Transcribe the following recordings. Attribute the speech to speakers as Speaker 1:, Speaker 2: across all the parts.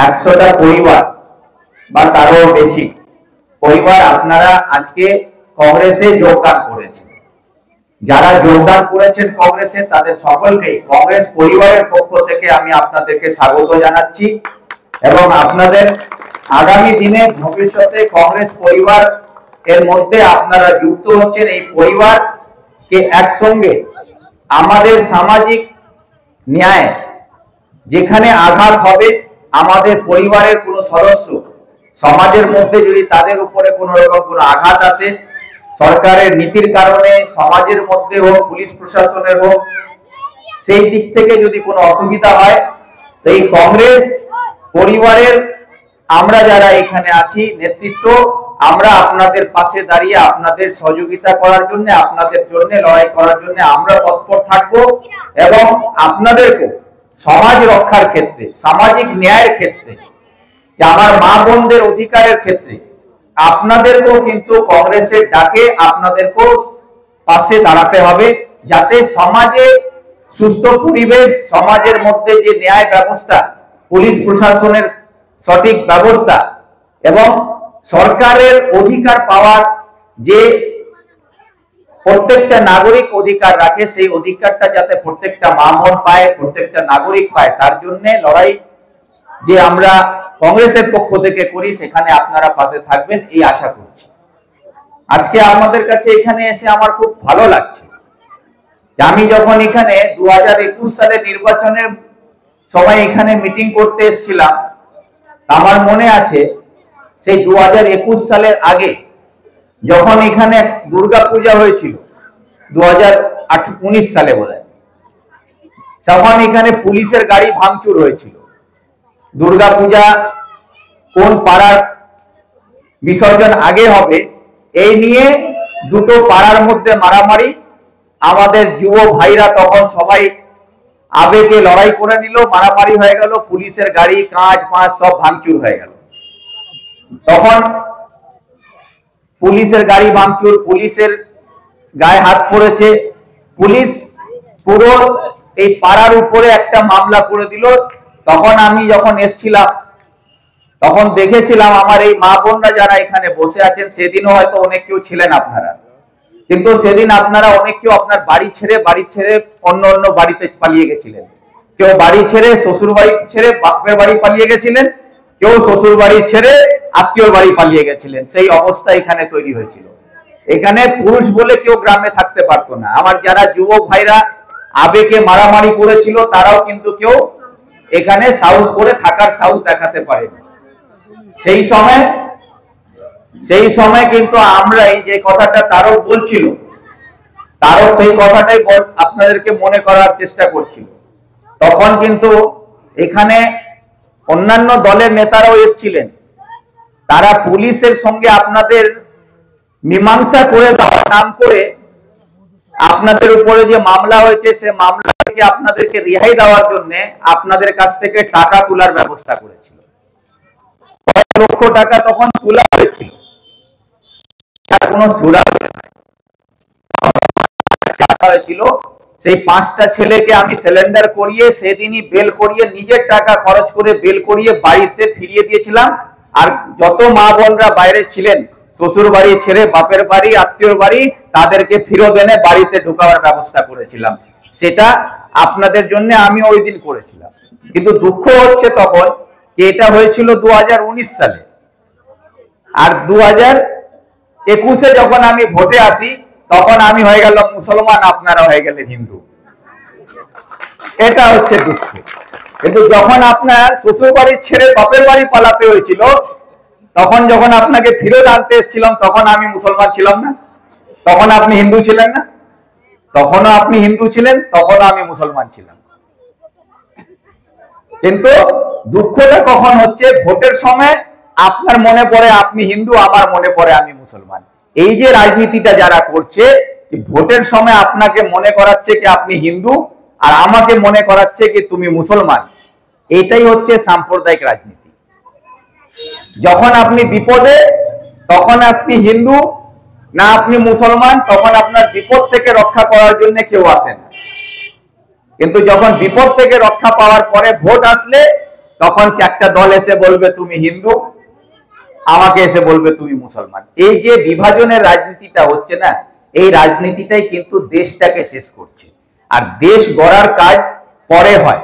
Speaker 1: 100টা পরিবার বা তারও বেশি পরিবার আপনারা আজকে কংগ্রেসে যোগদান করেছেন। যারা যোগদান করেছেন কংগ্রেসে তাদের সকলকে কংগ্রেস পরিবারের পক্ষ থেকে আমি আপনাদেরকে স্বাগত জানাচ্ছি এবং আপনাদের আগামী দিনে ভবিষ্যতে কংগ্রেস পরিবার এর মধ্যে আপনারা যুক্ত হচ্ছেন। এই পরিবারকে একসঙ্গে আমাদের সামাজিক ন্যায় যেখানে আঘাত হবে, আমাদের পরিবারের কোনো সদস্য সমাজের মধ্যে যদি তাদের উপরে কোনো রকম কোনো আঘাত আসে, সরকারের নীতির কারণে সমাজের মধ্যে হোক, পুলিশ প্রশাসনের হোক, সেই দিক থেকে যদি কোনো অসুবিধা হয়, তো এই কংগ্রেস পরিবারের আমরা যারা এখানে আছি নেতৃত্ব, আমরা আপনাদের পাশে দাঁড়িয়ে আপনাদের সহযোগিতা করার জন্য, আপনাদের জন্য লড়াই করার জন্য আমরা তৎপর থাকব এবং আপনাদেরকে সমাজ রক্ষার ক্ষেত্রে, সামাজিক ন্যায়ের ক্ষেত্রে, যে আমার মা বোনদের অধিকারের ক্ষেত্রে আপনাদেরকেও কিন্তু কংগ্রেসের ডাকে আপনাদেরকেও পাশে দাঁড়াতে হবে, যাতে সমাজে সুস্থ পরিবেশ, সমাজের মধ্যে যে ন্যায় ব্যবস্থা, পুলিশ প্রশাসনের সঠিক ব্যবস্থা এবং সরকারের অধিকার পাওয়ার যে প্রত্যেকটা নাগরিক অধিকার রাখে, সেই অধিকারটা যাতে প্রত্যেকটা মা বোন পায়, প্রত্যেকটা নাগরিক পায়, তার জন্য লড়াই যে আমরা কংগ্রেসের পক্ষ থেকে করি, সেখানে আপনারা পাশে থাকবেন এই আশা করছি। আজকে আপনাদের কাছে এখানে এসে আমার খুব ভালো লাগছে। আমি যখন এখানে 2021 সালে নির্বাচনের সময় এখানে মিটিং করতে এসেছিলাম, আমার মনে আছে সেই 2021 সালের আগে যখন এখানে দুর্গাপূজা হয়েছিল 2019 সালে বোধহয়, তখন এখানে পুলিশের গাড়ি ভাঙচুর হয়েছিল। দুর্গাপূজা কোন পাড়ার বিসর্জন আগে হবে এই নিয়ে দুটো পাড়ার মধ্যে মারামারি, আমাদের যুব ভাইরা তখন সবাই আবেগে লড়াই করে নিল, মারামারি হয়ে গেল, পুলিশের গাড়ি কাঁচ পাঁচ সব ভাঙচুর হয়ে গেল। তখন পুলিশের গাড়ি ভাঙচুর, পুলিশের গায়ে হাত পড়েছে, পুলিশ পুরো এই পাড়ার উপরে একটা মামলা করে দিল। তখন আমি যখন এসেছিলাম তখন দেখেছিলাম আমার এই মা বোনরা যারা এখানে বসে আছেন, সেদিনও হয়তো অনেক কেউ ছিলেন আপনারা, কিন্তু সেদিন আপনারা অনেক কেউ আপনার বাড়ি ছেড়ে অন্য অন্য বাড়িতে পালিয়ে গেছিলেন। কেউ বাড়ি ছেড়ে শ্বশুর বাড়ি ছেড়ে বাপের বাড়ি পালিয়ে গেছিলেন, কেউ শ্বশুর বাড়ি ছেড়ে আত্মীয় বাড়ি পালিয়ে গেছিলেন। সেই অবস্থা এখানে তৈরি হয়েছিল। এখানে পুরুষ বলে কেউ গ্রামে থাকতে পারতো না। আমার যারা যুবক ভাইরা আবেগে মারামারি করেছিল, তারাও কিন্তু কেউ এখানে সাহস করে থাকার সাহস দেখাতে পারেনি। সেই সময় কিন্তু আমরা এই যে কথাটা তারও বলছিল, তারও সেই কথাটাই আপনাদেরকে মনে করার চেষ্টা করছিল। তখন কিন্তু এখানে অন্যান্য দলের নেতারাও এসেছিলেন, তারা পুলিশের সঙ্গে আপনাদের মীমাংসা করে দেওয়ার নাম করে আপনাদের উপরে যে মামলা হয়েছে, সে মামলা থেকে আপনাদেরকে রেহাই দেওয়ার জন্য আপনাদের কাছ থেকে টাকা তোলার ব্যবস্থা করেছিল। 1 লক্ষ টাকা তখন তোলা হয়েছিল, কোনো সুরাহা হয়েছিল। সেই 5টা ছেলেকে আমি সিলিন্ডার করিয়ে সেদিনই বেল করিয়ে নিজের টাকা খরচ করে বেল করিয়ে বাড়িতে ফিরিয়ে দিয়েছিলাম। আর যত মা বোনরা বাইরে ছিলেন, শ্বশুর বাড়ি ছেড়ে বাপের বাড়ি আত্মীয় বাড়ি, তাদেরকে ফিরত এনে বাড়িতে ঢোকাবার ব্যবস্থা করেছিলাম। সেটা আপনাদের জন্য আমি ওই দিন করেছিলাম। কিন্তু দুঃখ হচ্ছে তখন এটা হয়েছিল 2019 সালে, আর 2021-এ যখন আমি ভোটে আসি তখন আমি হয়ে গেল মুসলমান, আপনারা হয়ে গেলেন হিন্দু। এটা হচ্ছে দুঃখ। কিন্তু যখন আপনার শ্বশুর বাড়ি ছেড়ে বাপের বাড়ি পালাতে হয়েছিল, তখন যখন আপনাকে ফিরত আনতে এসেছিলাম, তখন আমি মুসলমান ছিলাম না, তখন আপনি হিন্দু ছিলেন না। তখনও আপনি হিন্দু ছিলেন, তখনও আমি মুসলমান ছিলাম। কিন্তু দুঃখটা কখন হচ্ছে, ভোটের সময় আপনার মনে পড়ে আপনি হিন্দু, আমার মনে পড়ে আমি মুসলমান। এই যে রাজনীতিটা যারা করছে, ভোটের সময় আপনাকে মনে করাচ্ছে কি আপনি হিন্দু, আর আমাকে মনে করাচ্ছে কি তুমি মুসলমান। এটাই হচ্ছে সাম্প্রদায়িক রাজনীতি। যখন আপনি বিপদে, তখন আপনি হিন্দু না আপনি মুসলমান, তখন আপনার বিপদ থেকে রক্ষা করার জন্য কেউ আসে না। কিন্তু যখন বিপদ থেকে রক্ষা পাওয়ার পরে ভোট আসলে তখন একটা দল এসে বলবে তুমি হিন্দু, আমাকে এসে বলবে তুমি মুসলমান। এই যে বিভাজনের রাজনীতিটা হচ্ছে না, এই রাজনীতিটাই কিন্তু দেশটাকে শেষ করছে। আর দেশ গড়ার কাজ পরে হয়,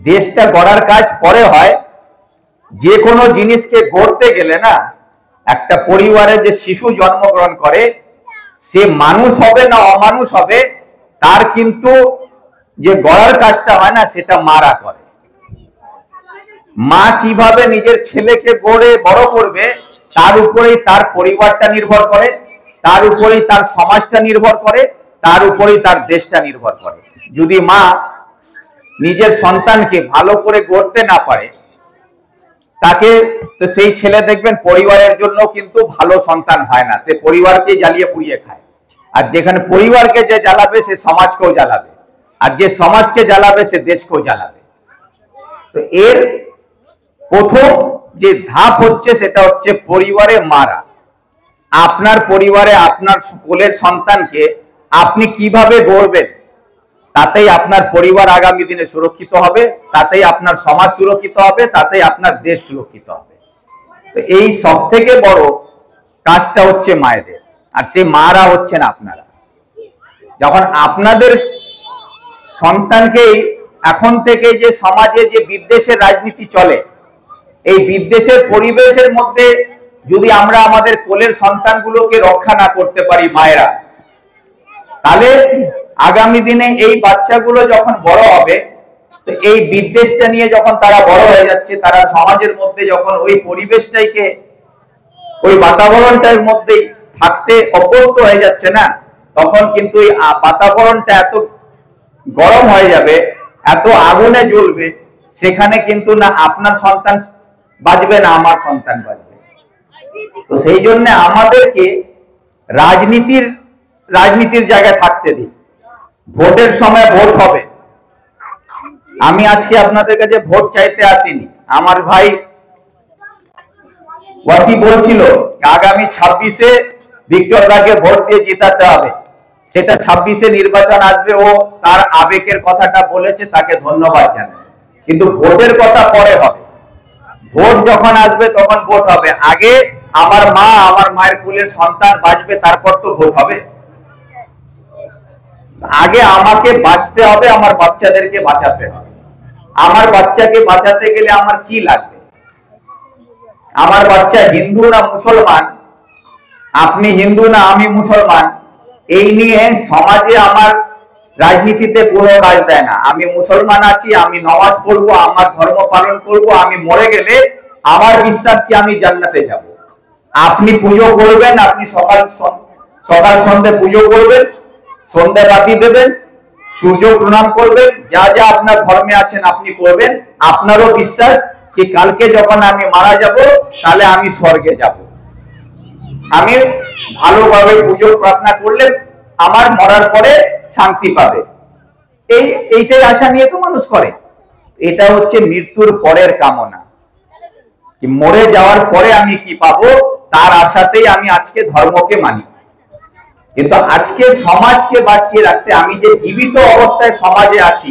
Speaker 1: দেশটা গড়ার কাজ পরে হয়। যে কোনো জিনিসকে গড়তে গেলে না, একটা পরিবারে যে শিশু জন্মগ্রহণ করে সে মানুষ হবে না অমানুষ হবে, তার কিন্তু যে গড়ার কাজটা হয় না সেটা মারা করে। মা কিভাবে নিজের ছেলেকে গড়ে বড় করবে তার উপরেই তার পরিবারটা নির্ভর করে, তার উপরেই তার সমাজটা নির্ভর করে, তার উপরেই তার দেশটা নির্ভর করে। যদি মা নিজের সন্তানকে ভালো করে গড়তে না পারে, তাকে তো সেই ছেলে দেখবেন পরিবারের জন্য কিন্তু ভালো সন্তান হয় না, সে পরিবারকে জ্বালিয়ে পুড়িয়ে খায়। আর যেখানে পরিবারকে যে জ্বালাবে সে সমাজকেও জ্বালাবে, আর যে সমাজকে জ্বালাবে সে দেশকেও জ্বালাবে। তো এর প্রথম যে ধাপ হচ্ছে সেটা হচ্ছে পরিবারে মারা। আপনার পরিবারে আপনার কোলের সন্তানকে আপনি কিভাবে গড়বেন, তাতেই আপনার পরিবার আগামী দিনে সুরক্ষিত হবে, তাতেই আপনার সমাজ সুরক্ষিত হবে, তাতেই আপনার দেশ সুরক্ষিত হবে। তো এই সব থেকে বড় কাজটা হচ্ছে মায়েদের, আর সেই মারা হচ্ছেন আপনারা। যখন আপনাদের সন্তানকে এখন থেকে যে সমাজে যে বিদ্বেষের রাজনীতি চলে, এই বিদ্বেষের পরিবেশের মধ্যে যদি আমরা আমাদের কোলের সন্তানগুলোকে রক্ষা না করতে পারি মায়েরা, তাহলে আগামী দিনে এই বাচ্চাগুলো যখন বড় হবে, তো এই বিদ্বেষটা নিয়ে যখন তারা বড় হয়ে যাচ্ছে, তারা সমাজের মধ্যে যখন ওই পরিবেশটাকে ওই বাতাবরণটার মধ্যেই থাকতে অভ্যস্ত হয়ে যাচ্ছে না, তখন কিন্তু এই বাতাবরণটা এত গরম হয়ে যাবে, এত আগুনে জ্বলবে, সেখানে কিন্তু না আপনার সন্তান বাঁচবে না আমার সন্তান বাঁচবে। তো সেই জন্য আমাদেরকে রাজনীতির জায়গায় থাকতে দিন। ভোটের সময় ভোট হবে। আমি আজকে আপনাদের কাছে ভোট চাইতে আসিনি। আমার ভাই ওয়াসি বলছিল আগামী 26-এ ভিক্টর দাকে ভোট দিয়ে জিতাতে হবে। সেটা 26-এ নির্বাচন আসবে, ও তার আবেগের কথাটা বলেছে, তাকে ধন্যবাদ জানাই। কিন্তু ভোটের কথা পরে হবে। ভোট যখন আসবে তখন ভোট হবে। আগে আমার মা, আমার মায়ের কুলের সন্তান বাঁচবে, তারপর তো ভোট হবে। আগে আমাকে বাঁচতে হবে, আমার বাচ্চাদেরকে বাঁচাতে হবে। আমার বাচ্চাকে বাঁচাতে গেলে আমার কি লাগবে? আমার বাচ্চা হিন্দু না মুসলমান, আপনি হিন্দু না আমি মুসলমান, এই নিয়ে সমাজে আমার রাজনীতিতে কোনো কাজ দেয় না। আমি মুসলমান আছি, আমি নামাজ পড়বো, আমার ধর্ম পালন করব, আমি মরে গেলে আমার বিশ্বাস কি আমি জান্নাতে যাব। আপনি পুজো করবেন, আপনি সকাল সন্ধ্যে পুজো করবেন, সন্ধ্যা বাতি দেবেন, সূর্য প্রণাম করবেন, যা যা আপনার ধর্মে আছেন আপনি করবেন। আপনারও বিশ্বাস কি কালকে যখন আমি মারা যাব তাহলে আমি স্বর্গে যাব। আমি ভালোভাবে পুজো প্রার্থনা করলে আমার মরার পরে শান্তি পাবে, এইটাই আশা নিয়ে তো মানুষ করে। এটা হচ্ছে মৃত্যুর পরের কামনা, কি মরে যাওয়ার পরে আমি কি পাবো তার আশাতেই আমি আজকে ধর্মকে মানি। কিন্তু আজকে সমাজকে বাঁচিয়ে রাখতে, আমি যে জীবিত অবস্থায় সমাজে আছি,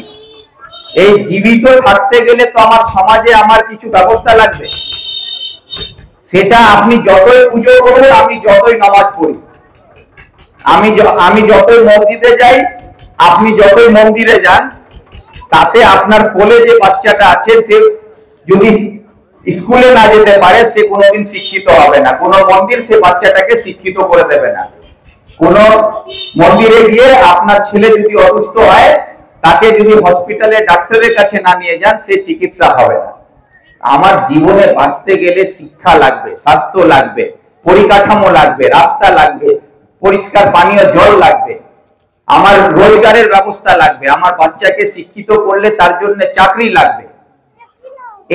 Speaker 1: এই জীবিত থাকতে গেলে তো আমার সমাজে আমার কিছু ব্যবস্থা লাগবে। সেটা আপনি যতই পুজো করুন, আমি যতই নামাজ পড়ি, আমি যতই মসজিদে যাই, আপনি যতই মন্দিরে যান, তাতে আপনার কোলে যে বাচ্চাটা আছে সে যদি স্কুলে না যেতে পারে সে কোনোদিন শিক্ষিত হবে না। কোনো মন্দির সে বাচ্চাটাকে শিক্ষিত করে দেবে না। কোন মন্দিরে গিয়ে আপনার ছেলে যদি অসুস্থ হয়, তাকে যদি হসপিটালে ডাক্তারের কাছে না নিয়ে যান, সে চিকিৎসা হবে না। আমার জীবনে বাঁচতে গেলে শিক্ষা লাগবে, স্বাস্থ্য লাগবে, পরিকাঠামো লাগবে, রাস্তা লাগবে, পরিষ্কার পানীয় জল লাগবে, আমার রোজগারের ব্যবস্থা লাগবে, আমার বাচ্চাকে শিক্ষিত করলে তার জন্য চাকরি লাগবে।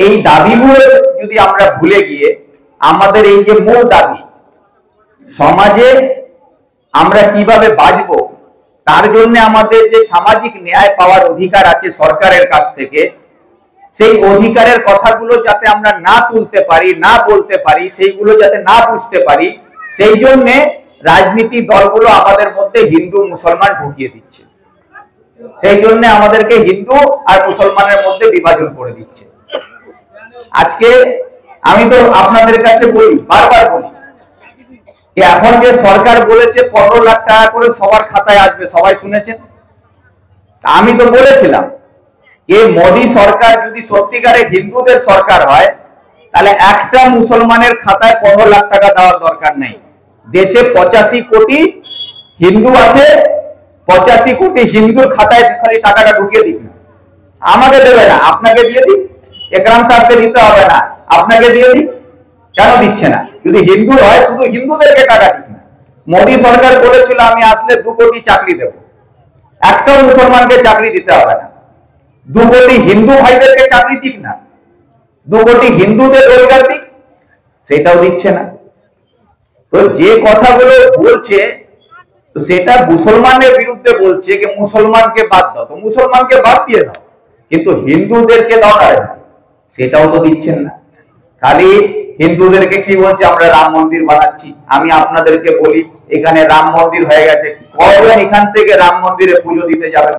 Speaker 1: এই দাবিগুলো যদি আমরা ভুলে গিয়ে আমাদের এই যে মূল দাবি, সমাজে আমরা কিভাবে বাঁচবো, তার জন্য আমাদের যে সামাজিক ন্যায় পাওয়ার অধিকার আছে সরকারের কাছ থেকে, সেই অধিকারের কথাগুলো যাতে আমরা না তুলতে পারি, না বলতে পারি, সেইগুলো যাতে না বুঝতে পারি, সেই জন্য রাজনীতি দলগুলো আমাদের মধ্যে হিন্দু মুসলমান ঢুকিয়ে দিচ্ছে। সেই জন্য আমাদেরকে হিন্দু আর মুসলমানের মধ্যে বিভাজন করে দিচ্ছে। আজকে আমি তো আপনাদের কাছে বলি, বারবার বলি, এখন যে সরকার বলেছে 15 লাখ টাকা করে সবার খাতায় আসবে, সবাই শুনেছেন। আমি তো বলেছিলাম যে মোদী সরকার যদি সত্যিকারে হিন্দুদের সরকার হয়, তাহলে একটা মুসলমানের খাতায় 15 লাখ টাকা দেওয়ার দরকার নেই। দেশে 85 কোটি হিন্দু আছে, 85 কোটি হিন্দুর খাতায় খালি টাকাটা ঢুকিয়ে দিন। আমাকে দেবে না, আপনাকে দিয়ে দিন। একরাম সাহেবকে দিতে হবে না, আপনাকে দিয়ে দিন। কেন দিচ্ছে না? যদি হিন্দু হয় শুধু হিন্দুদেরকে টাকা দিন না। মোদী সরকার বলেছিল আমি আসলে 2 কোটি চাকরি দেব, একটা মুসলমানকে চাকরি দিতে হবে না। 2 কোটি হিন্দু ভাইদেরকে চাকরি দিক না, 2 কোটি হিন্দুদের রোজগার দিক, সেটাও দিচ্ছে না। তো যে কথাগুলো বলছে, তো সেটা মুসলমানের বিরুদ্ধে বলছে যে মুসলমানকে বাদ দাও, তো মুসলমানকে বাদ দিয়ে দাও, কিন্তু হিন্দুদেরকে দাও না, সেটাও তো দিচ্ছেন না। খালি হিন্দুদেরকে কি বলছে, আমরা রাম মন্দির বানাচ্ছি। আমি আপনাদেরকে বলি, এখানে রাম মন্দির হয়ে গেছে, কয়জন এখান থেকে রাম মন্দিরে পুজো দিতে যাবেন?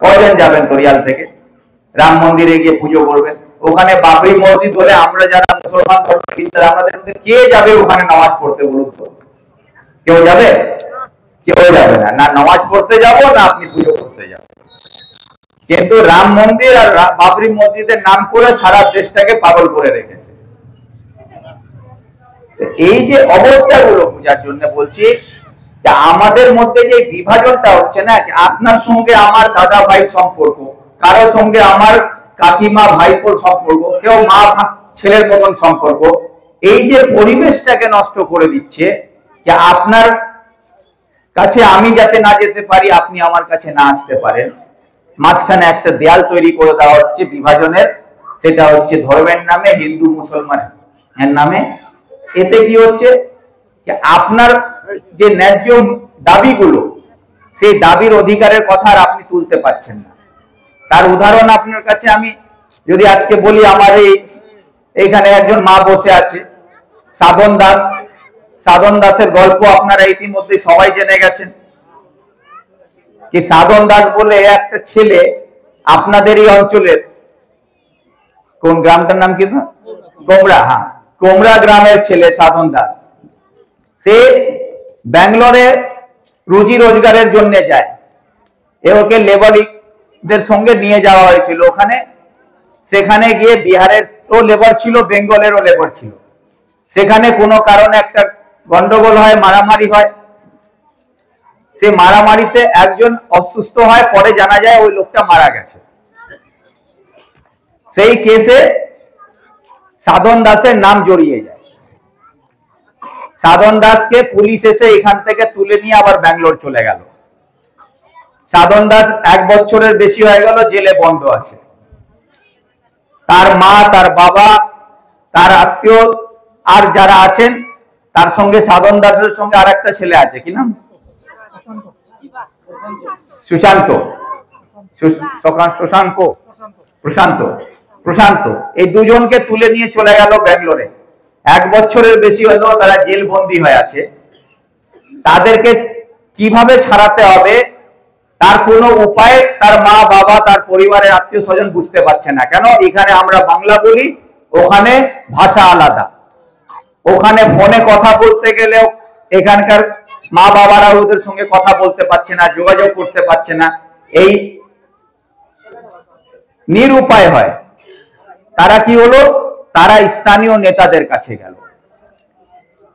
Speaker 1: কয়জন যাবেন তরিয়াল থেকে রাম মন্দিরে গিয়ে পুজো করবেন? ওখানে বাবরি মসজিদ হলে আমরা যারা মুসলমান ধর্মের বিশ্বাস, আমাদের মধ্যে কে যাবে ওখানে নামাজ পড়তে? বলুন তো, কেউ যাবে? কেউ যাবে না। না নামাজ পড়তে যাবো, না আপনি পুজো করতে যাবেন। কিন্তু রাম মন্দির আর বাবরি মসজিদের নাম করে সারা দেশটাকে পাগল করে রেখেছে। এই যে অবস্থাগুলো বোঝার জন্য বলছি, যে আমাদের মধ্যে যে বিভাজনটা হচ্ছে না, আপনার সঙ্গে আমার দাদা ভাই সম্পর্ক, কারো সঙ্গে আমার কাকিমা ভাইপোর সম্পর্ক, কেউ মা ছেলের মতন সম্পর্ক, এই যে পরিবেশটাকে নষ্ট করে দিচ্ছে, যে আপনার কাছে আমি যাতে না যেতে পারি, আপনি আমার কাছে না আসতে পারেন, মাঝখানে একটা দেয়াল তৈরি করে দেওয়া হচ্ছে বিভাজনের। সেটা হচ্ছে ধর্মের নামে, হিন্দু মুসলমান এর নামে। এতে কি হচ্ছে, যে আপনার যে ন্যায্য দাবিগুলো, সেই দাবির অধিকারের কথা আর আপনি তুলতে পারছেন না। তার উদাহরণ আপনার কাছে আমি যদি আজকে বলি, আমার এইখানে একজন মা বসে আছে, সাধন দাস। সাধন দাসের গল্প আপনারা ইতিমধ্যে সবাই জেনে গেছেন। কি সাধন দাস বলে একটা ছেলে, আপনাদেরই অঞ্চলের, কোন গ্রামটার নাম কি? কোমরা। হ্যাঁ, কোমরা গ্রামের ছেলে সাধন দাস। সে ব্যাঙ্গালোরে রুজি রোজগারের জন্য যায়। ওকে লেবারদের সঙ্গে নিয়ে যাওয়া হয়েছিল ওখানে। সেখানে গিয়ে বিহারের তো লেবার ছিল, বেঙ্গলেরও লেবার ছিল। সেখানে কোনো কারণে একটা গন্ডগোল হয়, মারামারি হয়। সে মারামারিতে একজন অসুস্থ হয়, পরে জানা যায় ওই লোকটা মারা গেছে। সেই কেসে সাধন দাসের নাম জড়িয়ে যায়। সাধন দাসকে পুলিশ এসে এখান থেকে তুলে নিয়ে আবার ব্যাঙ্গালোর চলে গেল। সাধন দাস 1 বছরের বেশি হয়ে গেল জেলে বন্ধ আছে। তার মা, তার বাবা, তার আত্মীয় আর যারা আছেন, তার সঙ্গে সাধন দাসের সঙ্গে আর একটা ছেলে আছে, কি নাম? সুশান্ত। প্রশান্ত। এই দুজনকে তুলে নিয়ে চলে গেল ব্যাঙ্গালোরে। 1 বছরের বেশি হলো তারা জেল বন্দী হয়ে আছে। তাদেরকে কিভাবে ছাড়াতে হবে তার কোনো উপায় তার মা বাবা, তার পরিবারের আত্মীয় স্বজন বুঝতে পারছে না। কেন? এখানে আমরা বাংলা বলি, ওখানে ভাষা আলাদা। ওখানে ফোনে কথা বলতে গেলেও এখানকার মা বাবারা ওদের সঙ্গে কথা বলতে পারছে না, যোগাযোগ করতে পারছে না। এই নিরুপায় হয়। তারা কি হলো, তারা স্থানীয় নেতাদের কাছে গেল।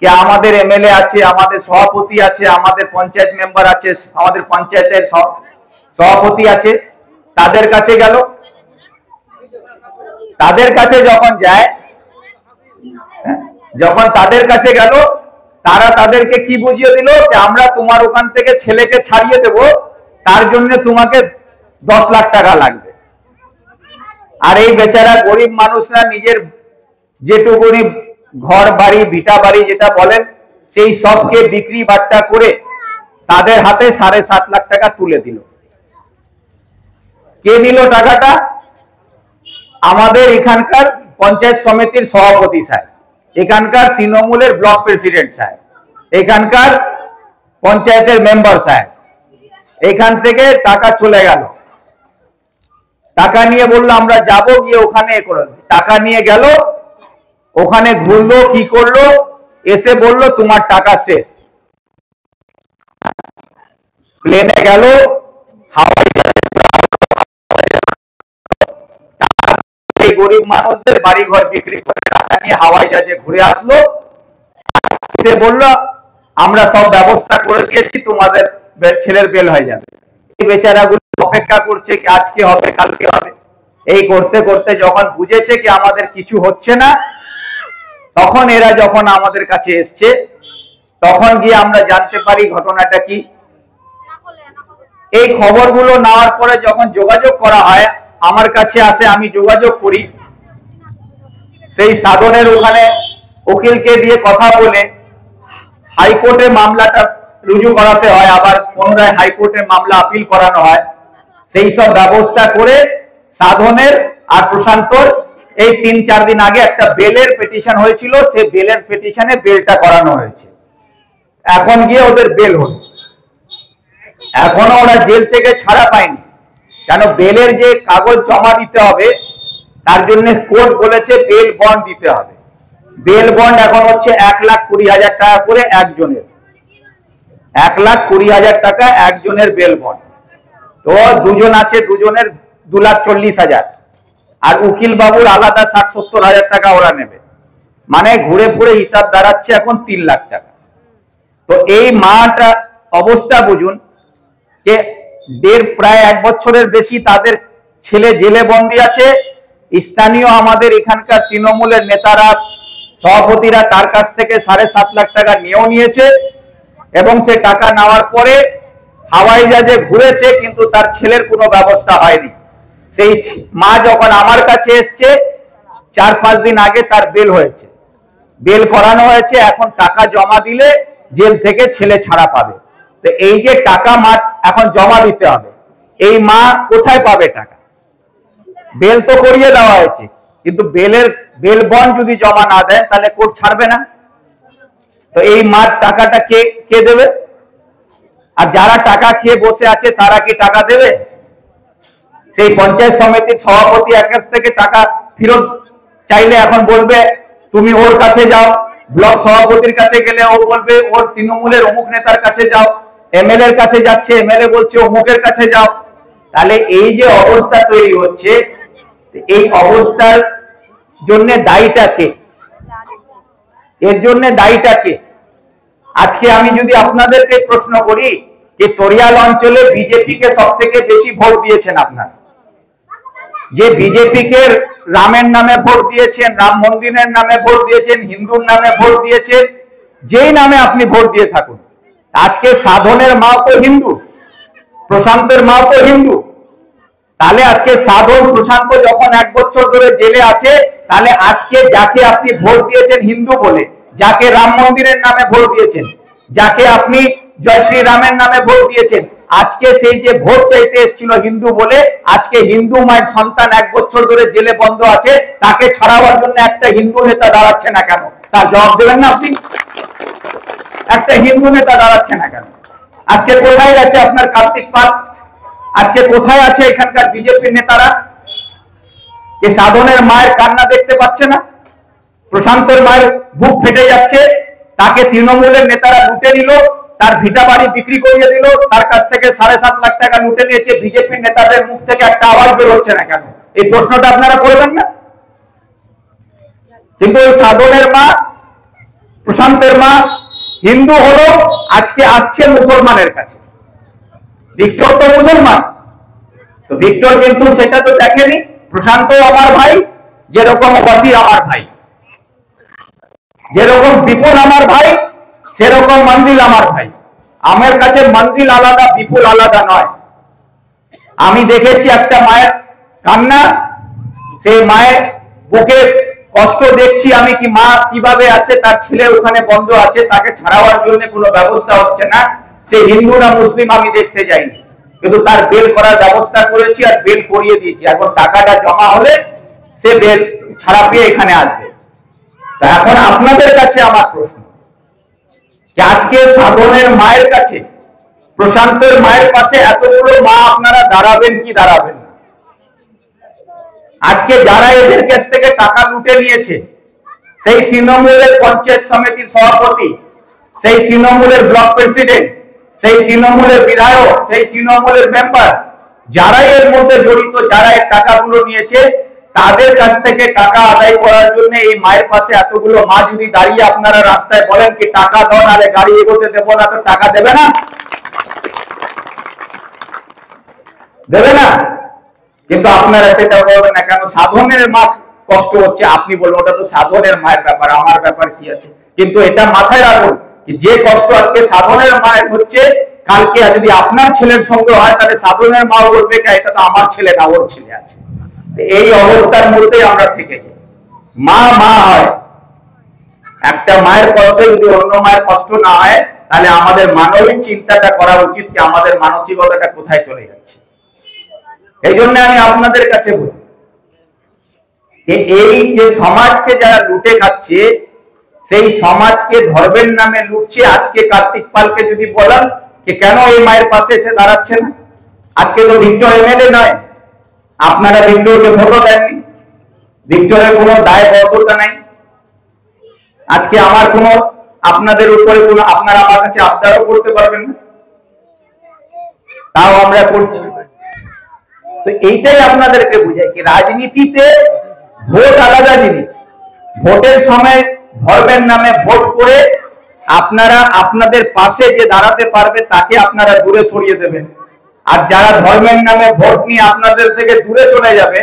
Speaker 1: কে আমাদের এমএলএ আছে, আমাদের সভাপতি আছে, আমাদের পঞ্চায়েত মেম্বার আছে, আমাদের পঞ্চায়েতের সভাপতি আছে, তাদের কাছে গেল। তাদের কাছে যখন যায়, যখন তাদের কাছে গেল, তারা তাদেরকে কি বুঝিয়ে দিল, যে আমরা তোমার ওখান থেকে ছেলেকে ছাড়িয়ে দেব, তার জন্য তোমাকে 10 লাখ টাকা লাগবে। আর এই বেচারা গরিব মানুষরা নিজের যেটুকুনি ঘর বাড়ি, ভিটা বাড়ি যেটা বলেন, সেই সবকে বিক্রি বাট্টা করে তাদের হাতে 7.5 লাখ টাকা তুলে দিল। কে নিল টাকাটা? আমাদের এখানকার পঞ্চায়েত সমিতির সভাপতি সাহেব, এখানকার তৃণমূলের ব্লক প্রেসিডেন্ট সাহেব, এখানকার পঞ্চায়েতের মেম্বার সাহেব, এখান থেকে টাকা চলে গেল। টাকা নিয়ে বললো আমরা যাব, গিয়ে ওখানে টাকা নিয়ে গেল, ওখানে ঘুরলো, কি করলো, এসে বললো তোমার টাকা শেষ। প্লেনে গেল, হাওয়াই গরিব মানুষদের বাড়ি ঘর বিক্রি করে টাকা নিয়ে হাওয়াই জাহাজে ঘুরে আসলো, সে বললো আমরা সব ব্যবস্থা করে দিয়েছি, তোমাদের ছেলের বেল হয়ে যাবে। এই বেচারাগুলো অপেক্ষা করছে কি আজকে হবে কালকে হবে, এই করতে করতে যখন বুঝেছে কি আমাদের কিছু হচ্ছে না, তখন এরা যখন আমাদের কাছে এসছে, তখন গিয়ে আমরা জানতে পারি ঘটনাটা কি। এই খবরগুলো নেওয়ার পরে যখন যোগাযোগ করা হয়, আমার কাছে আসে, আমি যোগাযোগ করি, সেই সাধনের ওখানে উকিলকে দিয়ে কথা বলে হাইকোর্টে মামলাটা রুজু করাতে হয়, আবার পুনরায় হাইকোর্টে মামলা আপিল করানো হয়। সেই সব ব্যবস্থা করে সাধনের আর প্রশান্তর এই 3-4 দিন আগে একটা বেলের পিটিশন হয়েছিল, সেই বেলের পিটিশনে বেলটা করানো হয়েছে। এখন গিয়ে ওদের বেল হলো, এখনো ওরা জেল থেকে ছাড়া পায়নি, কেন বেলের যে কাগজ জমা দিতে হবে তার জন্য কোর্ট বলেছে বেল বন্ড দিতে হবে। বেল বন্ড এখন হচ্ছে 1,20,000 টাকা করে একজনের, 1,20,000 টাকা একজনের বেল বন্ড। তো দুজন আছে, দুজনের 2,40,000, আর উকিল বাবুর আলাদা 60-70,000 টাকা ওরা নেবে, মানে ঘুরে ঘুরে হিসাব দাঁড়াচ্ছে এখন 3 লাখ টাকা। তো এই মাটা অবস্থা বুঝুন যে প্রায় 1 বছরের বেশি তাদের ছেলে জেলে বন্দী আছে। স্থানীয় আমাদের এখানকার তৃণমূলের নেতারা, সভাপতিরা তার কাছ থেকে 7.5 লাখ টাকা নিয়েও নিয়েছে, এবং সে টাকা নেওয়ার পরে হাওয়াই জাহাজে ঘুরেছে, কিন্তু তার ছেলের কোনো ব্যবস্থা হয়নি। সেই মা যখন আমার কাছে এসছে 4-5 দিন আগে তার বেল হয়েছে, বেল করানো হয়েছে, এখন টাকা জমা দিলে জেল থেকে ছেলে ছাড়া পাবে। তো এই যে টাকা মা এখন জমা দিতে হবে, এই মা কোথায় পাবে টাকা? বেল তো করিয়ে দেওয়া হয়েছে, কিন্তু বেল বন্ড যদি জমা না দেয় তাহলে কোর্ট ছাড়বে না। তো এই মার টাকাটা কে দেবে? আর যারা টাকা খেয়ে বসে আছে তারা কি টাকা দেবে? সেই পঞ্চায়েত সমিতির সভাপতি একের থেকে টাকা ফেরত চাইলে এখন বলবে তুমি ওর কাছে যাও, ব্লক সভাপতির কাছে গেলে ও বলবে ওর তৃণমূলের অমুক নেতার কাছে যাও, এমএলএ এর কাছে যাচ্ছে, এমএলএ বলছে অমুকের কাছে যাও। তাহলে এই যে অবস্থা তৈরি হচ্ছে, এই অবস্থার জন্য দায়ীটা কে? এর জন্য দায়ীটা কে? আজকে আমি যদি আপনাদেরকে প্রশ্ন করি যে তরিয়াল অঞ্চলে বিজেপি কে সব থেকে বেশি ভোট দিয়েছেন আপনারা, যে বিজেপি কে রামের নামে ভোট দিয়েছেন, রাম মন্দিরের নামে ভোট দিয়েছেন, হিন্দুর নামে ভোট দিয়েছেন, যেই নামে আপনি ভোট দিয়ে থাকুন, আজকে সাধনের মাও তো হিন্দু, প্রশান্তের মাও তো হিন্দু। তাহলে আজকে সাধন প্রশান্ত যখন 1 বছর ধরে জেলে আছে, তাহলে আজকে যাকে আপনি ভোট দিয়েছেন হিন্দু বলে, যাকে রাম মন্দিরের নামে ভোট দিয়েছেন, যাকে আপনি জয় শ্রী রামের নামে ভোট দিয়েছেন, আজকে সেই যে ভোট চাইতে এসেছিল হিন্দু বলে, আজকে হিন্দু মায়ের সন্তান 1 বছর ধরে জেলে বন্ধ আছে, তাকে ছাড়াবার জন্য একটা হিন্দু নেতা দাঁড়াচ্ছে না কেন? তার জবাব দেবেন না আপনি? একটা হিন্দু নেতা দাঁড়াচ্ছে না কেন? আজকে কোথায় গেছে আপনার কার্তিক পাল? আজকে কোথায় আছে এখানকার বিজেপির নেতারা? যে সাধনের মায়ের কান্না দেখতে পাচ্ছে না? প্রশান্তের মায়ের বুক ফেটে যাচ্ছে, তাকে তৃণমূলের নেতারা লুটে নিল, তার ভিটা বাড়ি বিক্রি করিয়ে দিল, তার কাছ থেকে 7.5 লাখ টাকা লুটে নিয়েছে। বিজেপির নেতাদের মুখ থেকে একটা আওয়াজ বের হচ্ছে না কেন? এই প্রশ্নটা আপনারা করবেন না? কিন্তু ওই সাধনের মা, প্রশান্তের মা হিন্দু হলো, আজকে আসছে মুসলমানের কাছে। ভিক্টর তো মুসলমান, তো ভিক্টর কিন্তু সেটা তো দেখেনি। প্রশান্ত আমার ভাই, যেরকম ওয়াসির আমার ভাই, যেরকম বিপুল আমার ভাই, সেরকম মঞ্জিল আমার ভাই। আমার কাছে মঞ্জিল আলাদা, বিপুল আলাদা নয়। আমি দেখেছি একটা মায়ের কান্না, সেই মায়ের বুকে কষ্ট দেখছি আমি, কি মা কিভাবে আছে, তার ছেলে ওখানে বন্ধ আছে, তাকে ছাড়াবার জন্য কোনো ব্যবস্থা হচ্ছে না। সে হিন্দু না মুসলিম আমি দেখতে যাইনি, কিন্তু তার বেল করার ব্যবস্থা করেছি আর বেল করিয়ে দিয়েছি। এখন টাকাটা জমা হলে সে বেল ছাড়া পেয়ে এখানে আসবে। তা এখন আপনাদের কাছে আমার প্রশ্ন, যে আজকে সাধনের মায়ের কাছে, প্রশান্তের মায়ের পাশে এতগুলো মা আপনারা দাঁড়াবেন কি দাঁড়াবেন না? আজকে যারা এদের কাছ থেকে টাকা লুটে নিয়েছে, সেই তৃণমূলের পঞ্চায়েত সমিতির সভাপতি, সেই তৃণমূলের ব্লক প্রেসিডেন্ট, সেই তৃণমূলের বিধায়ক, সেই তৃণমূলের মেম্বার, যারাই এর মধ্যে জড়িত, যারা এই টাকাগুলো নিয়েছে, তাদের কাছ থেকে টাকা আদায় করার জন্য এই মায়ের পাশে এতগুলো মা যদি দাঁড়িয়ে আপনারা রাস্তায় বলেন কি টাকা দাও নাহলে গাড়ি এগোতে দেবো না, তো টাকা দেবে না? দেবে না? কিন্তু আপনারা সেটা বলবেন না কেন? সাধনের মা কষ্ট হচ্ছে, আপনি বলবেন ওটা তো সাধনের মায়ের ব্যাপার, আমার ব্যাপার কি আছে? কিন্তু এটা মাথায় রাখুন যে কষ্ট আজকে সাধনের মায়ের হচ্ছে, কালকে যদি আপনার ছেলের সঙ্গে হয় তাহলে সাধনের মা বলবে এটা তো আমার ছেলে না, ওর ছেলে আছে। এই অবস্থার মধ্যে আমরা থেকে যাই। মা মা হয়, একটা মায়ের কষ্ট যদি অন্য মায়ের কষ্ট না হয়, তাহলে আমাদের মানবিক চিন্তাটা করা উচিত কি আমাদের মানসিকতাটা কোথায় চলে যাচ্ছে। এই জন্য আমি আপনাদের কাছে বলি যে এই যে সমাজকে যারা লুটে খাচ্ছে, সেই সমাজকে ধর্মের নামে লুটছে। আজকে কার্তিক পালকে যদি বলেন যে কেন এই মায়ের পাশে এসে দাঁড়াচ্ছে না, আজকে তো ভিক্টর এমএলএ নয়, আপনারা ভিক্টরকে ভোটও দেননি, ভিক্টরের কোনো দায়বদ্ধতা নাই। আজকে আমার কোনো আপনাদের উপরে কোনো আপনারা আমার কাছে আবদারও করতে পারবেন না, তাও আমরা করছি। তো এইটাই আপনাদেরকে বুঝাই কি রাজনীতিতে ভোট আলাদা জিনিস। ভোটের সময় ধর্মের নামে ভোট করে আপনারা আপনাদের পাশে যে দাঁড়াতে পারবে তাকে আপনারা দূরে সরিয়ে দেবেন, আর যারা ধর্মের নামে ভোট নিয়ে আপনাদের থেকে দূরে চলে যাবে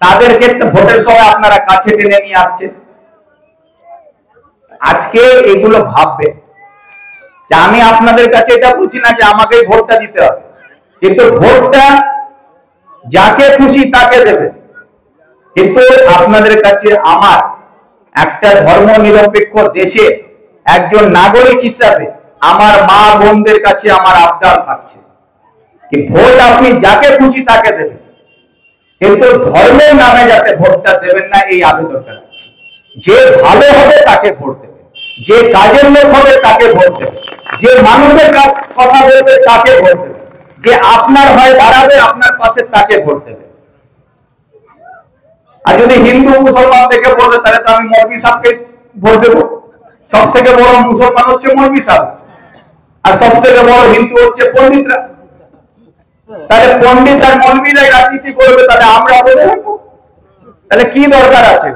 Speaker 1: তাদেরকে ভোটের সময় আপনারা কাছে টেনে নিয়ে আসছেন। আজকে এগুলো ভাববে যে আমি আপনাদের কাছে এটা বলছি না যে আমাকে ভোটটা দিতে হবে, কিন্তু ভোটটা যাকে খুশি তাকে দেবে। কিন্তু আপনাদের কাছে আমার একটা ধর্ম নিরপেক্ষ দেশে একজন নাগরিক হিসাবে আমার মা বোনদের কাছে আমার আবদার থাকছে কি ভোট আপনি যাকে খুশি তাকে দেবেন, কিন্তু ধর্মের নামে যাতে ভোটটা দেবেন না, এই আবেদনটা রাখছি। যে ভালো হবে তাকে ভোট দেবেন, যে কাজের লোক হবে তাকে ভোট দেবেন, যে মানুষের কথা বলবে তাকে ভোট দেবেন, যে আপনার হয় দাঁড়াবে আপনার পাশে তাকে ভোট দেবেন। আর যদি হিন্দু মুসলমান থেকে বলবে তাহলে তো আমি মৌলভী সাহেবকে ভোট দেবো। সব থেকে বড় মুসলমান হচ্ছে মৌলভী সাহেব, আর সব থেকে বড় হিন্দু হচ্ছে পন্ডিতরা। তাহলে পন্ডিত আর মৌলভীরাই রাজনীতি করবে, তাহলে আমরা বসে থাকবো? তাহলে কি দরকার আছে?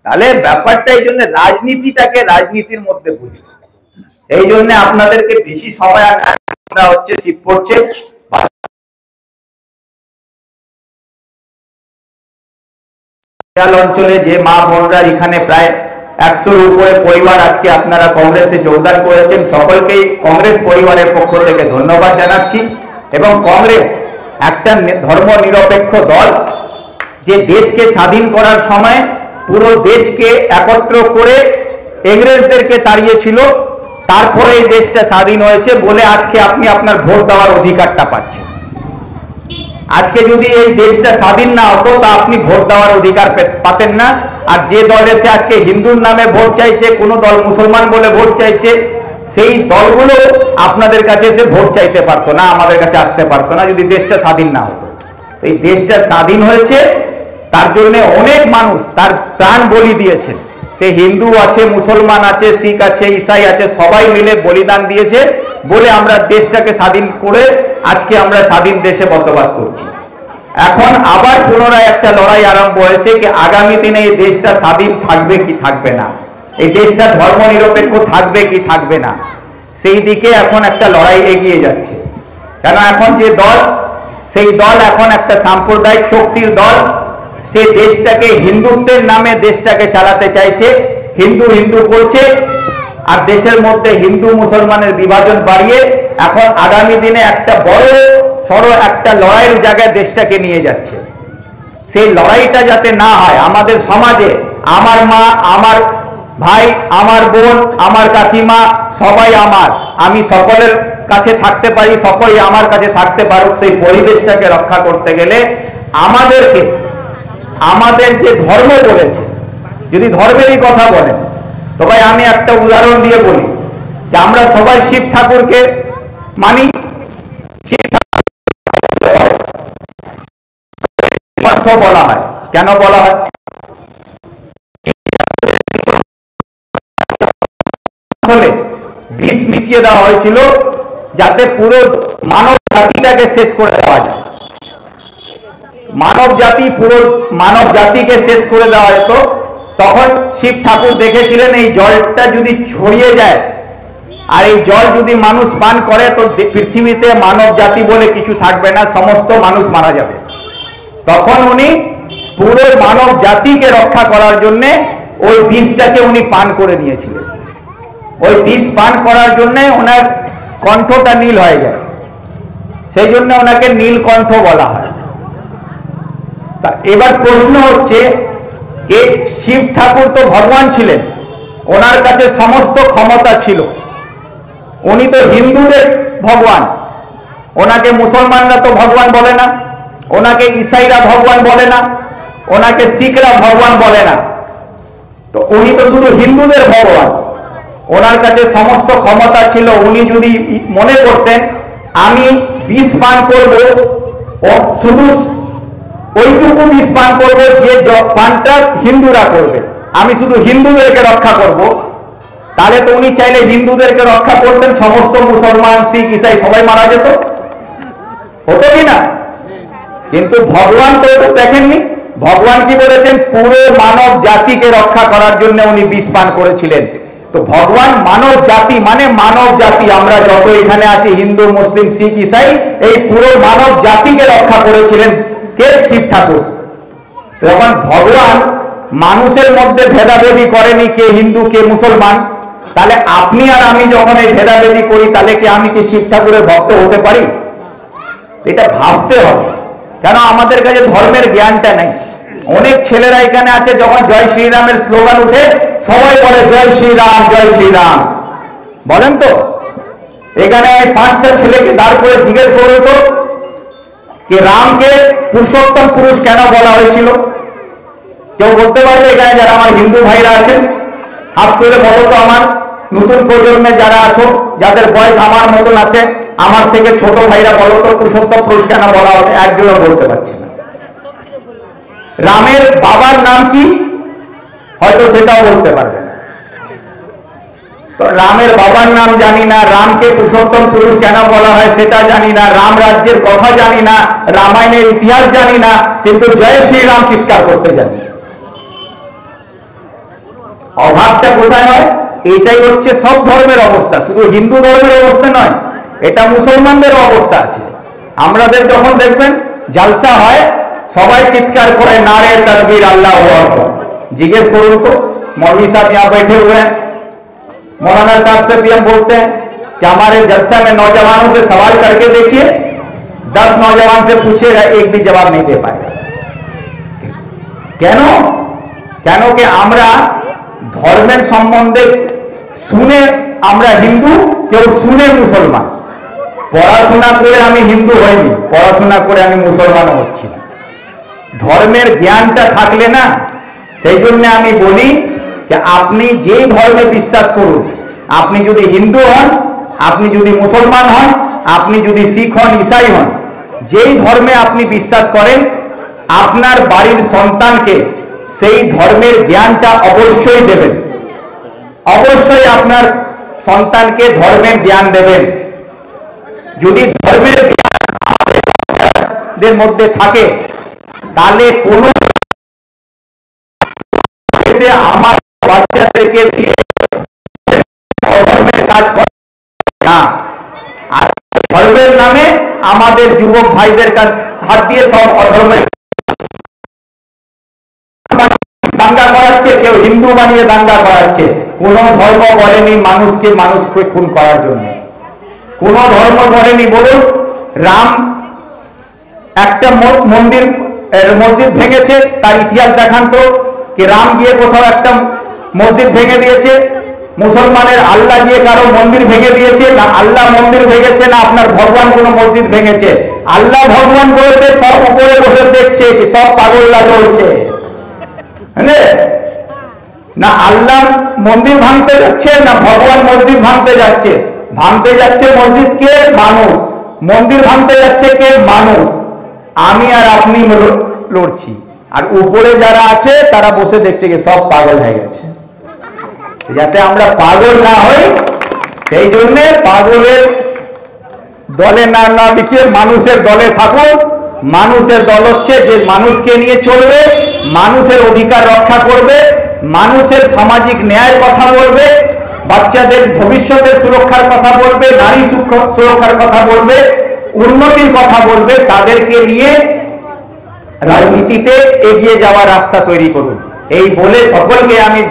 Speaker 1: তাহলে ব্যাপারটা এই জন্য রাজনীতিটাকে রাজনীতির মধ্যে বুঝি। এই জন্য আপনাদেরকে বেশি সময় হচ্ছে, শীত পড়ছে, অঞ্চলে যে মা বোনরা এখানে প্রায় 100-র উপরে পরিবার আজকে আপনারা কংগ্রেসে যোগদান করেছেন, সকলকেই কংগ্রেস পরিবারের পক্ষ থেকে ধন্যবাদ জানাচ্ছি। এবং কংগ্রেস একটা ধর্ম নিরপেক্ষ দল, যে দেশকে স্বাধীন করার সময় পুরো দেশকে একত্র করে ইংরেজদেরকে তাড়িয়েছিল, তারপরে এই দেশটা স্বাধীন হয়েছে বলে আজকে আপনি আপনার ভোট দেওয়ার অধিকারটা পাচ্ছেন। আজকে যদি এই দেশটা স্বাধীন না হতো তা আপনি ভোট দেওয়ার অধিকার পাতেন না। আর যে দল এসে আজকে হিন্দুর নামে ভোট চাইছে, কোন দল মুসলমান বলে ভোট চাইছে, সেই দলগুলো আপনাদের কাছে এসে ভোট চাইতে পারতো না, আমাদের কাছে আসতে পারতো না যদি দেশটা স্বাধীন না হতো। এই দেশটা স্বাধীন হয়েছে, তার জন্য অনেক মানুষ তার প্রাণ বলি দিয়েছে। সে হিন্দু আছে, মুসলমান আছে, শিখ আছে, ইসাই আছে, সবাই মিলে বলিদান দিয়েছে বলে আমরা দেশটাকে স্বাধীন করে আজকে আমরা স্বাধীন দেশে বসবাস করছি। এখন আবার পুনরায় একটা লড়াই আরম্ভ হয়েছে কি আগামী দিনে এই দেশটা স্বাধীন থাকবে কি থাকবে না, এই দেশটা ধর্ম নিরপেক্ষ থাকবে কি থাকবে না, সেই দিকে এখন একটা লড়াই এগিয়ে যাচ্ছে। কেন এখন যে দল, সেই দল এখন একটা সাম্প্রদায়িক শক্তির দল, সে দেশটাকে হিন্দুত্বের নামে দেশটাকে চালাতে চাইছে, হিন্দু হিন্দু করছে, আর দেশের মধ্যে হিন্দু মুসলমানের বিভাজন বাড়িয়ে এখন আগামী দিনে একটা বড় সড় একটা লড়াইয়ের জায়গায় দেশটাকে নিয়ে যাচ্ছে। সেই লড়াইটা যাতে না হয়, আমাদের সমাজে আমার মা, আমার ভাই, আমার বোন, আমার কাকিমা সবাই আমার, আমি সকলের কাছে থাকতে পারি, সকলেই আমার কাছে থাকতে পারুক, সেই পরিবেশটাকে রক্ষা করতে গেলে আমাদেরকে আমাদের যে ধর্ম বলেছে, যদি ধর্মেরই কথা বলেন তো ভাই আমি একটা উদাহরণ দিয়ে বলি যে আমরা সবাই শিব ঠাকুরকে মানি, শিব ঠাকুর বলা হয়। কেন বলা হয়? বিষ মিশিয়ে দেওয়া হয়েছিল যাতে পুরো মানব জাতিটাকে শেষ করে দেওয়া যায়। মানব জাতিকে শেষ করে দেওয়া যেত। তখন শিব ঠাকুর দেখেছিলেন এই জলটা যদি ছড়িয়ে যায় আর এই জল যদি মানুষ পান করে তো পৃথিবীতে মানব জাতি বলে কিছু থাকবে না, সমস্ত মানুষ মারা যাবে। তখন উনি পুরো মানব জাতিকে রক্ষা করার জন্য ওই বিষটাকে উনি পান করে নিয়েছিলেন। ওই বিষ পান করার জন্য ওনার কণ্ঠটা নীল হয়ে যায়, সেই জন্য ওনাকে নীলকণ্ঠ বলা হয়। তা এবার প্রশ্ন হচ্ছে যে শিব ঠাকুর তো ভগবান ছিলেন, ওনার কাছে সমস্ত ক্ষমতা ছিল, উনি তো হিন্দুদের ভগবান, ওনাকে মুসলমানরা তো ভগবান বলে না, ওনাকে ইসাইরা ভগবান বলে না, ওনাকে শিখরা ভগবান বলে না, তো উনি তো শুধু হিন্দুদের ভগবান। ওনার কাছে সমস্ত ক্ষমতা ছিল। উনি যদি মনে করতেন আমি বিষ পান করব, শুধু ওইটুকু বিষ পান করবো যে পানটা হিন্দুরা করবে, আমি শুধু হিন্দুদেরকে রক্ষা করব, তাহলে তো উনি চাইলে হিন্দুদেরকে রক্ষা করতেন, সমস্ত মুসলমান শিখ ইসাই সবাই মারা যেত, হতো কি না? কিন্তু ভগবান তো এটা দেখেননি। ভগবান কি বলেছেন? পুরো মানব জাতিকে রক্ষা করার জন্য উনি বিষ পান করেছিলেন। তো ভগবান মানব জাতি মানে মানব জাতি, আমরা যত এখানে আছি হিন্দু মুসলিম শিখ ইসাই, এই পুরো মানব জাতিকে রক্ষা করেছিলেন কে? শিব ঠাকুর। তো যখন ভগবান মানুষের মধ্যে ভেদাভেদি করেনি কে হিন্দু কে মুসলমান, তাহলে আপনি আর আমি যখন এই ভেদাভেদি করি তাহলে কি আমি কি শিব ঠাকুরের ভক্ত হতে পারি? এটা ভাবতে হবে, কেন আমাদের কাছে ধর্মের জ্ঞানটা নেই। অনেক ছেলেরা এখানে আছে, যখন জয় শ্রীরামের স্লোগান উঠে সবাই বলে জয় শ্রীরাম জয় শ্রীরাম, বলেন তো? এখানে আমি 5টা ছেলেকে দাঁড় করে জিজ্ঞেস করবো তো যে রামকে পুরুষোত্তম পুরুষ কেন বলা হয়েছিল? কেউ বলতে পারবে এখানে যারা আমার হিন্দু ভাইরা আছেন? হাত তুলে বলো তো, আমার নতুন প্রজন্মে যারা আছো, যাদের বয়স আমার মতন আছে, আমার থেকে ছোট ভাইরা বলো তো পুরুষোত্তম পুরুষ কেন বলা হবে? একজনও বলতে পারছে না। রামের বাবার নাম কি? হয়তো সেটাও বলতে পারবে না। তো রামের বাবার নাম জানি না, রামকে পুরুষোত্তম পুরুষ কেন বলা হয় সেটা জানি না, রাম রাজ্যের কথা জানি না, রামায়ণের ইতিহাস জানি না, কিন্তু জয় শ্রীরাম চিৎকার করতে জানি। অভাবটা কোথায় হয়? এটাই হচ্ছে সব ধর্মের অবস্থা, শুধু হিন্দু ধর্মের অবস্থা নয়, এটা মুসলমানদের অবস্থা আছে। আমাদের যখন দেখবেন জালসা হয় সবাই চিৎকার করে नारे तकबीर अल्लाहू अकबर। जिज्ञेस करूं तो मौलवी साहब यहाँ बैठे हुए हैं, मौलाना साहब से भी हम बोलते हैं कि हमारे जलसा में नौजवानों से सवाल करके देखिए, 10 नौजवान से पूछेगा एक भी जवाब नहीं दे पाएगा। কেন? কেন কি আমরা ধর্মের সম্বন্ধে শুনে আমরা হিন্দু, কেউ শুনে মুসলমান। পড়াশোনা করে আমি হিন্দু হইনি, পড়াশোনা করে আমি মুসলমান হচ্ছি না। ধর্মের জ্ঞানটা থাকলে না, সেই জন্য আমি বলি যে আপনি যেই ধর্মে বিশ্বাস করুন, আপনি যদি হিন্দু হন, আপনি যদি মুসলমান হন, আপনি যদি শিখ হন ইসাই হন, যেই ধর্মে আপনি বিশ্বাস করেন, আপনার বাড়ির সন্তানকে সেই ধর্মের জ্ঞানটা অবশ্যই দেবেন। অবশ্যই আপনার সন্তানকে ধর্মের জ্ঞান দেবেন। যদি ধর্মের জ্ঞান মধ্যে থাকে তাহলে কোন আমার বাচ্চাদেরকে দিয়ে ধর্মের কাজ করে না। আর ধর্মের নামে আমাদের যুবক ভাইদের কাছে হাত দিয়ে সব অধর্মের দাঙ্গা করাচ্ছে, কেউ হিন্দু বানিয়ে দাঙ্গা করাচ্ছে। কোন ধর্ম বলেনি মানুষকে মানুষকে খুন করার জন্য, কোন ধর্ম বলেনি। বলুন, রাম একটা মসজিদ ভেঙেছে, তার ইতিহাস দেখান তো, কি রাম গিয়ে কোথাও একটা মসজিদ ভেঙে দিয়েছে? মুসলমানের আল্লাহ গিয়ে কারো মন্দির ভেঙে দিয়েছে? না আল্লাহ মন্দির ভেঙেছে, না আপনার ভগবান কোন মসজিদ ভেঙেছে? আল্লাহ ভগবান বলেছে সব উপরে বসে দেখছে, কি সব পাগল্লা চলছে না? আল্লাহ মন্দির ভাঙতে যাচ্ছে, না ভগবান মসজিদ ভাঙতে যাচ্ছে? ভাঙতে যাচ্ছে মসজিদ কে? মানুষ। মন্দির ভাঙতে যাচ্ছে কে? মানুষ। আমি আর আপনি
Speaker 2: লড়ছি, আর উপরে যারা আছে তারা বসে দেখছে কি সব পাগল হয়ে গেছে। যাতে আমরা পাগল না হই সেই জন্য পাগলের দলে না লিখিয়ে মানুষের দলে থাকুন। মানুষের দল হচ্ছে যে মানুষকে নিয়ে চলবে, মানুষের অধিকার রক্ষা করবে, মানুষের সামাজিক ন্যায়ের কথা বলবে, বাচ্চাদের ভবিষ্যতের সুরক্ষার কথা বলবে, নারী সুরক্ষার কথা বলবে, উন্নতির কথা বলবে। তাদেরকে নিয়ে রাজনীতিতে এগিয়ে যাওয়ার রাস্তা তৈরি করুন। এই বলে সকলকে আমি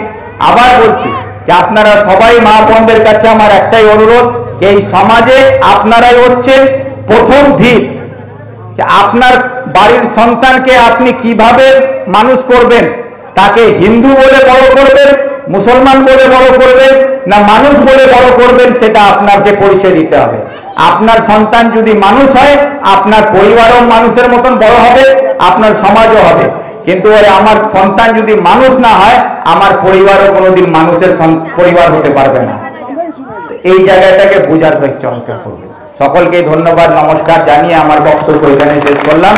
Speaker 2: আবার বলছি যে আপনারা সবাই মা বোনদের কাছে আমার একটাই অনুরোধ, এই সমাজে আপনারাই হচ্ছেন প্রথম ভিত। আপনার বাড়ির সন্তানকে আপনি কিভাবে মানুষ করবেন, তাকে হিন্দু বলে বড় করবেন, মুসলমান বলে বড় করবেন না মানুষ বলে বড় করবেন, সেটা আপনাকে পরিচয় দিতে হবে। আপনার সন্তান যদি মানুষ হয়, আপনার পরিবারও মানুষের মতন বড় হবে, আপনার সমাজও হবে। কিন্তু আমার সন্তান যদি মানুষ না হয়, আমার পরিবারও কোনোদিন মানুষের পরিবার হতে পারবে না। এই জায়গাটাকে বোঝার চেষ্টা করবে। সকলকে ধন্যবাদ, নমস্কার জানিয়ে আমার বক্তব্য এখানে শেষ করলাম।